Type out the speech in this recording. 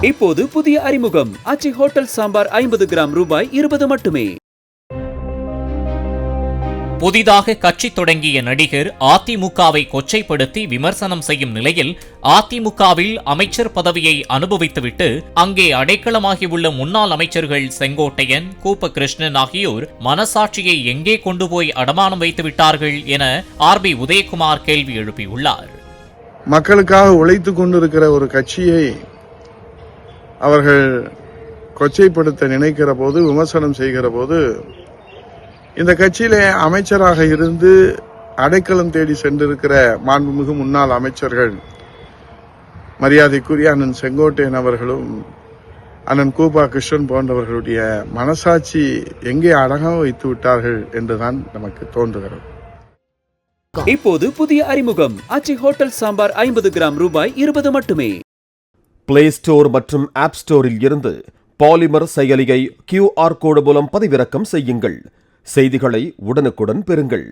இப்போது புதிய அறிமுகம் ஆச்சி ஹோட்டல் சாம்பார் 50 கிராம் ரூபாய் 20 மட்டுமே. புதிதாக கட்சி தொடங்கிய நடிகர் அதிமுகவை கொச்சைப்படுத்தி விமர்சனம் செய்யும் நிலையில் அதிமுகவில் அமைச்சர் பதவியை அனுபவித்துவிட்டு அங்கே அடைக்கலமாகியுள்ள முன்னாள் அமைச்சர்கள் செங்கோட்டையன், கூப்ப கிருஷ்ணன் ஆகியோர் மனசாட்சியை எங்கே கொண்டு போய் அடமானம் வைத்து விட்டார்கள் என ஆர்பி உதயகுமார் கேள்வி எழுப்பியுள்ளார். மக்களுக்காக உழைத்துக் கொண்டிருக்கிற ஒரு கட்சியை அவர்கள் கொச்சைப்படுத்த நினைக்கிற போது, விமர்சனம் செய்கிற போது, இந்த கட்சியிலே அமைச்சராக இருந்து அடைக்கலம் தேடி சென்றிருக்கிற மாண்புமிகு முன்னாள் அமைச்சர்கள் மரியாதைக்குரிய அண்ணன் செங்கோட்டையன் அவர்களும் அண்ணன் கூப்பா கிருஷ்ணன் போன்றவர்களுடைய மனசாட்சி எங்கே அடகாம வைத்து விட்டார்கள் என்றுதான் நமக்கு தோன்றுகிறது. இப்போது புதிய அறிமுகம் ஆச்சி ஹோட்டல் சாம்பார் 50 கிராம் ரூபாய் 20 மட்டுமே. பிளே ஸ்டோர் மற்றும் ஆப் ஸ்டோரில் இருந்து பாலிமர் செயலியை QR கோடு மூலம் பதிவிறக்கம் செய்யுங்கள். செய்திகளை உடனுக்குடன் பெறுங்கள்.